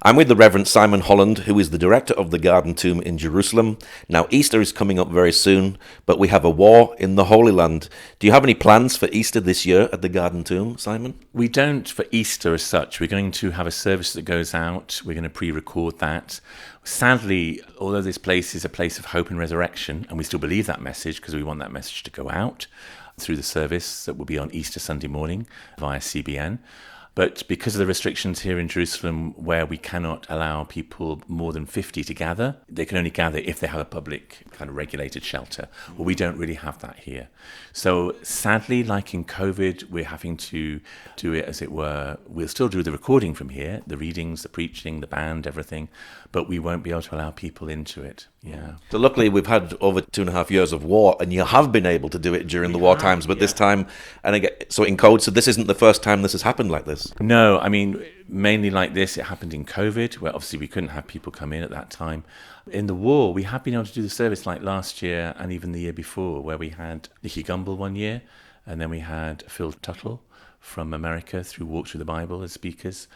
I'm with the Reverend Simon Holland, who is the director of the Garden Tomb in Jerusalem. Now, Easter is coming up very soon, but we have a war in the Holy Land. Do you have any plans for Easter this year at the Garden Tomb, Simon? We don't for Easter as such. We're going to have a service that goes out. We're going to pre-record that. Sadly, although this place is a place of hope and resurrection, and we still believe that message because we want that message to go out through the service that will be on Easter Sunday morning via CBN. But because of the restrictions here in Jerusalem where we cannot allow people more than 50 to gather, they can only gather if they have a public kind of regulated shelter. Well, we don't really have that here. So sadly, like in COVID, we're having to do it as it were. We'll still do the recording from here, the readings, the preaching, the band, everything, but we won't be able to allow people into it. Yeah. So luckily we've had over 2.5 years of war, and you have been able to do it during the war times, but this time, and again, so in code, so this isn't the first time this has happened like this? No, I mean, mainly like this, it happened in COVID, where obviously we couldn't have people come in at that time. In the war, we have been able to do the service like last year and even the year before, where we had Nicky Gumbel one year, and then we had Phil Tuttle from America through Walk Through the Bible as speakers.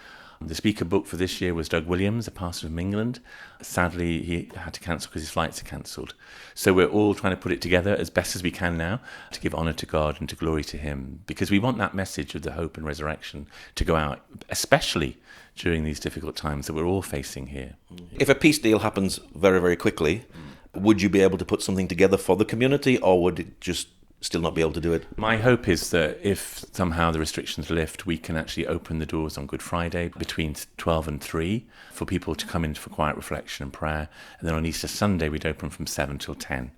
The speaker book for this year was Doug Williams, a pastor from England. Sadly, he had to cancel because his flights are cancelled. So we're all trying to put it together as best as we can now to give honour to God and to glory to him, because we want that message of the hope and resurrection to go out, especially during these difficult times that we're all facing here. If a peace deal happens very, very quickly, would you be able to put something together for the community, or would it just still not be able to do it? My hope is that if somehow the restrictions lift, we can actually open the doors on Good Friday between 12 and 3 for people to come in for quiet reflection and prayer. And then on Easter Sunday, we'd open from 7 till 10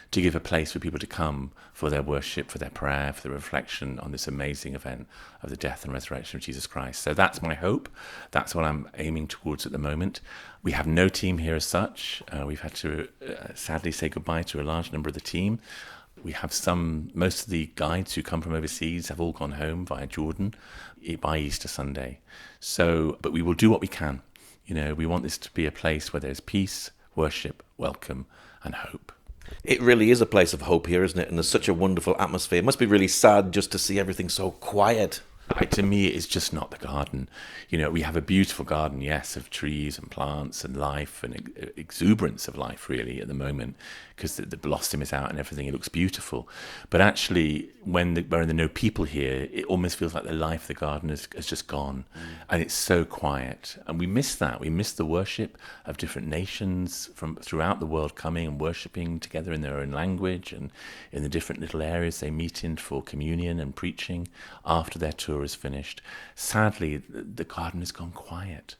to give a place for people to come for their worship, for their prayer, for their reflection on this amazing event of the death and resurrection of Jesus Christ. So that's my hope. That's what I'm aiming towards at the moment. We have no team here as such. We've had to sadly say goodbye to a large number of the team. We have most of the guides who come from overseas have all gone home via Jordan by Easter Sunday. So, but we will do what we can. You know, we want this to be a place where there's peace, worship, welcome, and hope. It really is a place of hope here, isn't it? And there's such a wonderful atmosphere. It must be really sad just to see everything so quiet. To me, it's just not the garden. You know, we have a beautiful garden, yes, of trees and plants and life and exuberance of life, really, at the moment, because the blossom is out and everything. It looks beautiful. But actually, when there are no people here, it almost feels like the life of the garden has just gone. And it's so quiet. And we miss that. We miss the worship of different nations from throughout the world coming and worshipping together in their own language and in the different little areas they meet in for communion and preaching after their tour is finished. Sadly, the garden has gone quiet.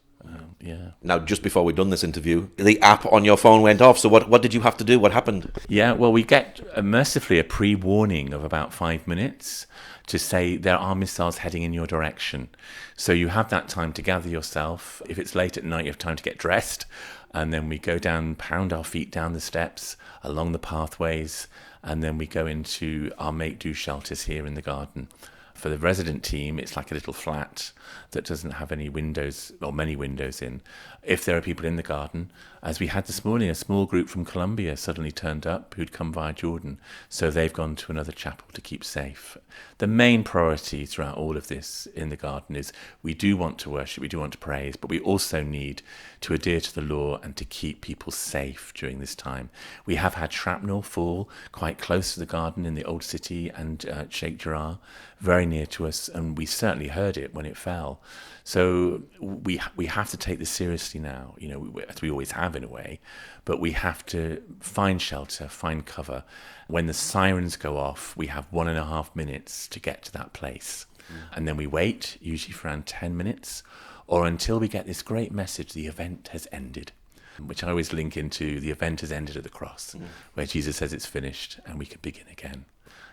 Yeah. Now, just before we've done this interview, the app on your phone went off. So what did you have to do? What happened? Yeah, well, we get mercifully a pre-warning of about 5 minutes to say there are missiles heading in your direction. So you have that time to gather yourself. If it's late at night, you have time to get dressed. And then we go down, pound our feet down the steps, along the pathways, and then we go into our make-do shelters here in the garden. For the resident team, it's like a little flat that doesn't have any windows or many windows in. If there are people in the garden, as we had this morning, a small group from Colombia suddenly turned up who'd come via Jordan. So they've gone to another chapel to keep safe. The main priority throughout all of this in the garden is we do want to worship, we do want to praise, but we also need to adhere to the law and to keep people safe during this time. We have had shrapnel fall quite close to the garden in the Old City and Sheikh Jarrah, very near to us, and we certainly heard it when it fell. So we have to take this seriously now, you know, as we always have in a way, but we have to find shelter, find cover. When the sirens go off, we have 1.5 minutes to get to that place. And then we wait, usually for around 10 minutes, or until we get this great message, the event has ended, which I always link into the event has ended at the cross, where Jesus says it's finished and we can begin again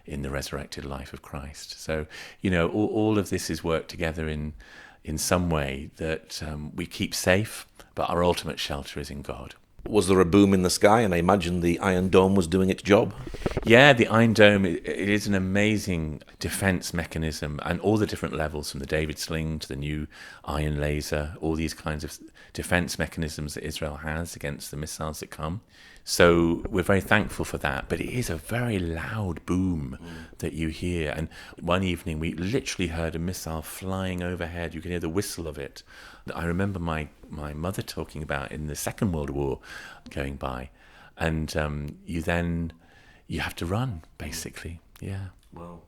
in the resurrected life of Christ. So, you know, all of this is worked together in some way that we keep safe, but our ultimate shelter is in God. Was there a boom in the sky? And I imagine the Iron Dome was doing its job. Yeah, the Iron Dome, it is an amazing defense mechanism, and all the different levels, from the David Sling to the new iron laser, all these kinds of defense mechanisms that Israel has against the missiles that come. So we're very thankful for that, but it is a very loud boom that you hear. And one evening we literally heard a missile flying overhead. You can hear the whistle of it I remember my mother talking about in the Second World War going by, and you have to run, basically. Yeah. Well.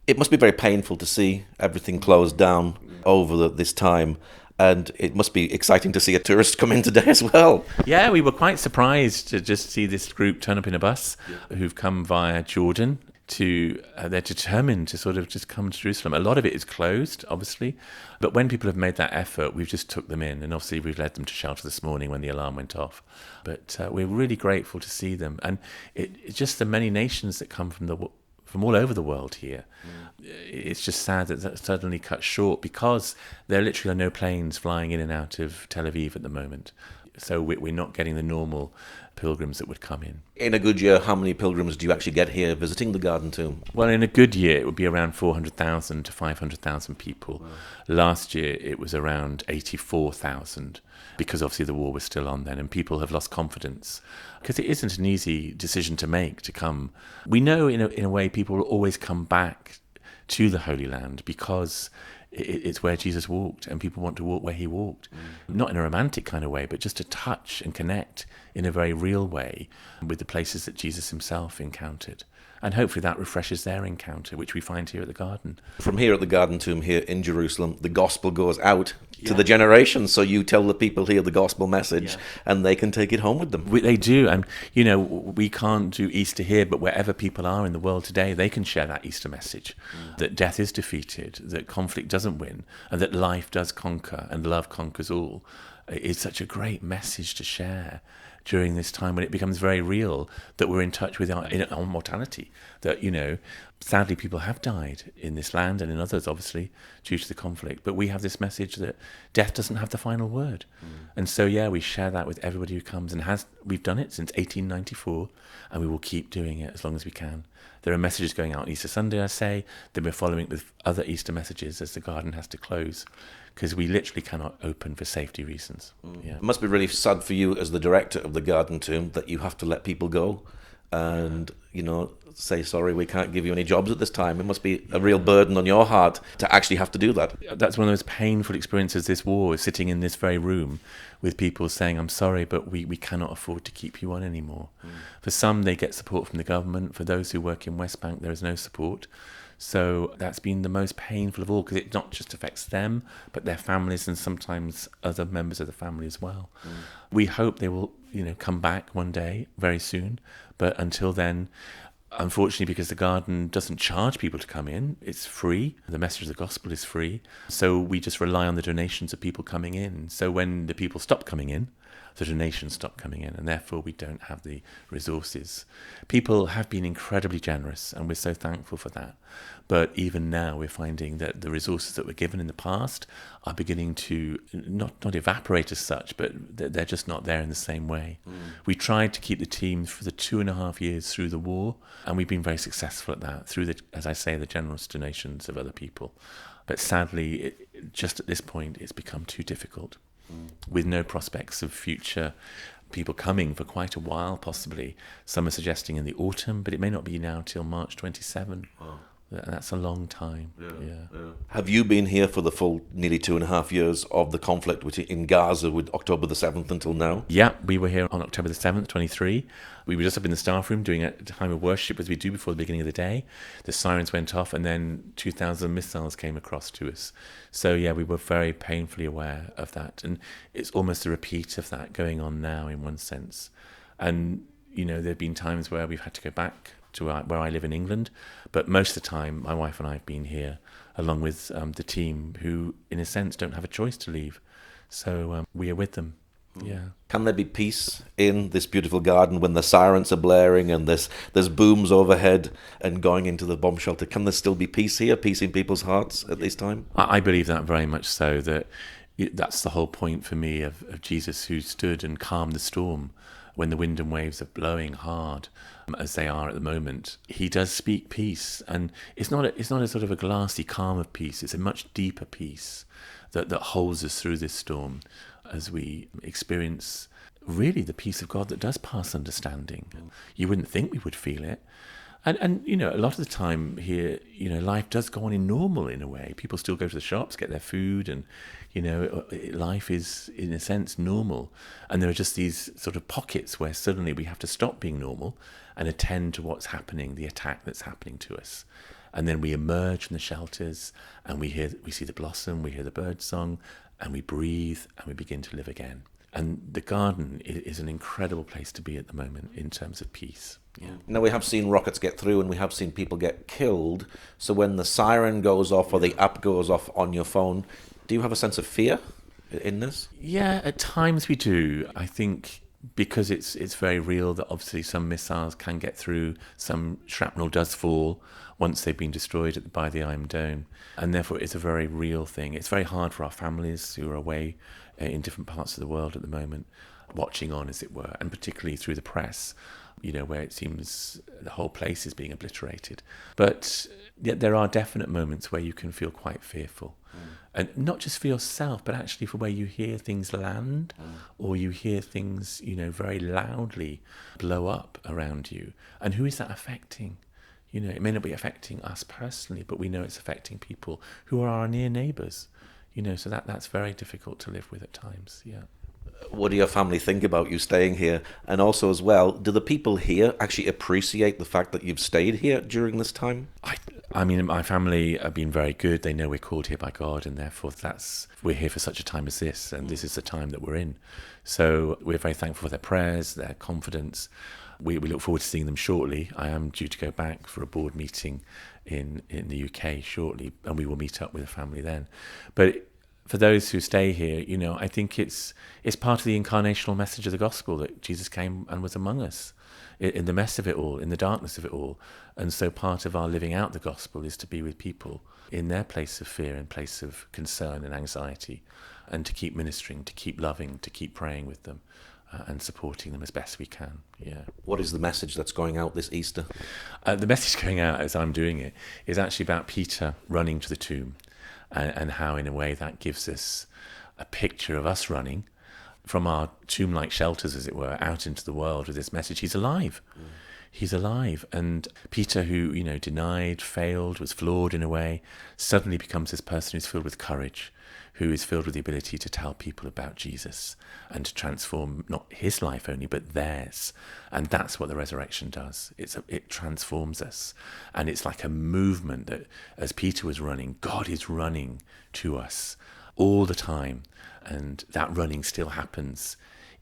It must be very painful to see everything closed down over this time, and it must be exciting to see a tourist come in today as well. Yeah, we were quite surprised to just see this group turn up in a bus who've come via Jordan. They're determined to sort of just come to Jerusalem. A lot of it is closed, obviously, but when people have made that effort, we've just took them in, and obviously we've led them to shelter this morning when the alarm went off. But we're really grateful to see them, and it's just the many nations that come from all over the world here. It's just sad that that's suddenly cut short because there literally are no planes flying in and out of Tel Aviv at the moment. So we're not getting the normal pilgrims that would come in. In a good year, how many pilgrims do you actually get here visiting the Garden Tomb? Well, in a good year, it would be around 400,000 to 500,000 people. Wow. Last year, it was around 84,000 because obviously the war was still on then and people have lost confidence because it isn't an easy decision to make to come. We know in a way people will always come back to the Holy Land because it's where Jesus walked and people want to walk where he walked. Not in a romantic kind of way, but just to touch and connect in a very real way with the places that Jesus himself encountered. And hopefully that refreshes their encounter, which we find here at the Garden. From here at the Garden Tomb here in Jerusalem, the gospel goes out to the generations. So you tell the people here the gospel message and they can take it home with them. They do. And, we can't do Easter here, but wherever people are in the world today, they can share that Easter message, that death is defeated, that conflict doesn't win, and that life does conquer and love conquers all. It's such a great message to share during this time when it becomes very real that we're in touch with our mortality, that, sadly people have died in this land and in others, obviously, due to the conflict. But we have this message that death doesn't have the final word. And so, we share that with everybody who comes and we've done it since 1894 and we will keep doing it as long as we can. There are messages going out on Easter Sunday, I say, then we're following it with other Easter messages as the garden has to close, because we literally cannot open for safety reasons. It must be really sad for you as the director of the Garden Tomb that you have to let people go and, say, sorry, we can't give you any jobs at this time. It must be a real burden on your heart to actually have to do that. That's one of those painful experiences this war, is sitting in this very room with people saying, I'm sorry, but we cannot afford to keep you on anymore. For some, they get support from the government. For those who work in West Bank, there is no support. So that's been the most painful of all, because it not just affects them, but their families and sometimes other members of the family as well. We hope they will, come back one day, very soon. But until then, unfortunately, because the garden doesn't charge people to come in, it's free. The message of the gospel is free. So we just rely on the donations of people coming in. So when the people stop coming in, the donations stop coming in, and therefore we don't have the resources. People have been incredibly generous, and we're so thankful for that. But even now, we're finding that the resources that were given in the past are beginning to not evaporate as such, but they're just not there in the same way. We tried to keep the team for the 2.5 years through the war, and we've been very successful at that through as I say, the generous donations of other people. But sadly, just at this point, it's become too difficult. With no prospects of future people coming for quite a while, possibly. Some are suggesting in the autumn, but it may not be now till March 27. Wow. That's a long time. Yeah. Have you been here for the full nearly 2.5 years of the conflict in Gaza, with October the 7th until now? Yeah, we were here on October the 7th, 23. We were just up in the staff room doing a time of worship as we do before the beginning of the day. The sirens went off and then 2,000 missiles came across to us. So we were very painfully aware of that. And it's almost a repeat of that going on now in one sense. And, there have been times where we've had to go back to where I live in England, but most of the time my wife and I have been here along with the team, who in a sense don't have a choice to leave, so we are with them. Can there be peace in this beautiful garden when the sirens are blaring and there's booms overhead and going into the bomb shelter? Can there still be peace here, peace in people's hearts at this time? I believe that very much so, that's the whole point for me of Jesus, who stood and calmed the storm when the wind and waves are blowing hard, as they are at the moment. He does speak peace, and it's not a sort of a glassy calm of peace. It's a much deeper peace that holds us through this storm as we experience really the peace of God that does pass understanding. You wouldn't think we would feel it, And a lot of the time here, life does go on in normal in a way. People still go to the shops, get their food, and life is in a sense normal. And there are just these sort of pockets where suddenly we have to stop being normal and attend to what's happening, the attack that's happening to us. And then we emerge from the shelters, and we see the blossom, we hear the bird song, and we breathe, and we begin to live again. And the garden is an incredible place to be at the moment in terms of peace. Yeah. Now, we have seen rockets get through and we have seen people get killed. So when the siren goes off or the app goes off on your phone, do you have a sense of fear in this? Yeah, at times we do. I think because it's very real that obviously some missiles can get through, some shrapnel does fall once they've been destroyed by the Iron Dome. And therefore it's a very real thing. It's very hard for our families who are away in different parts of the world at the moment, watching on, as it were, and particularly through the press, where it seems the whole place is being obliterated. But yet there are definite moments where you can feel quite fearful. And not just for yourself, but actually for where you hear things land or you hear things, very loudly blow up around you. And who is that affecting? It may not be affecting us personally, but we know it's affecting people who are our near neighbours. So that's very difficult to live with at times, yeah. What do your family think about you staying here? And also as well, do the people here actually appreciate the fact that you've stayed here during this time? I mean, my family have been very good. They know we're called here by God, and therefore we're here for such a time as this, and this is the time that we're in. So we're very thankful for their prayers, their confidence. We look forward to seeing them shortly. I am due to go back for a board meeting in the UK shortly, and we will meet up with the family then. But for those who stay here, I think it's part of the incarnational message of the gospel that Jesus came and was among us in the mess of it all, in the darkness of it all. And so part of our living out the gospel is to be with people in their place of fear, in place of concern and anxiety, and to keep ministering, to keep loving, to keep praying with them and supporting them as best we can. Yeah. What is the message that's going out this Easter? The message going out as I'm doing it is actually about Peter running to the tomb. And how, in a way, that gives us a picture of us running from our tomb-like shelters, as it were, out into the world with this message. He's alive. He's alive. And Peter, who, denied, failed, was flawed in a way, suddenly becomes this person who's filled with courage, who is filled with the ability to tell people about Jesus and to transform not his life only, but theirs. And that's what the resurrection does. It transforms us. And it's like a movement that, as Peter was running, God is running to us all the time. And that running still happens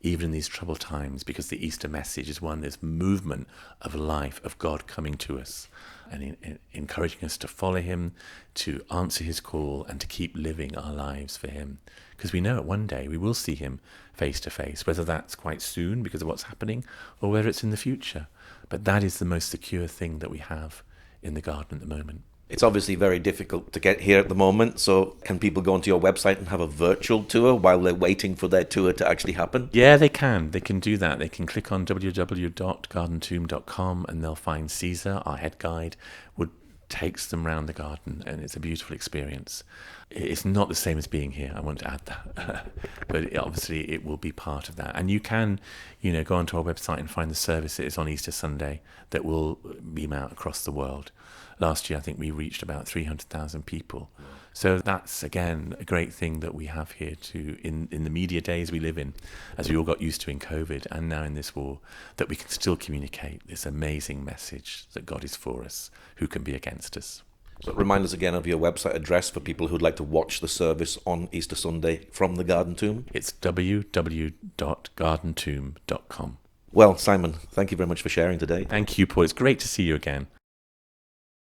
even in these troubled times, because the Easter message is this movement of life, of God coming to us and encouraging us to follow him, to answer his call, and to keep living our lives for him. Because we know that one day we will see him face to face, whether that's quite soon because of what's happening or whether it's in the future. But that is the most secure thing that we have in the garden at the moment. It's obviously very difficult to get here at the moment, so can people go onto your website and have a virtual tour while they're waiting for their tour to actually happen? Yeah, they can. They can do that. They can click on www.gardentomb.com and they'll find Caesar, our head guide, takes them round the garden, and it's a beautiful experience. It's not the same as being here, I want to add that. But obviously it will be part of that. And you can, go onto our website and find the services on Easter Sunday that will beam out across the world. Last year, I think we reached about 300,000 people. So that's, again, a great thing that we have here too, in the media days we live in, as we all got used to in COVID and now in this war, that we can still communicate this amazing message that God is for us, who can be against us. So remind us again of your website address for people who'd like to watch the service on Easter Sunday from the Garden Tomb. It's www.gardentomb.com. Well, Simon, thank you very much for sharing today. Thank you, Paul. It's great to see you again.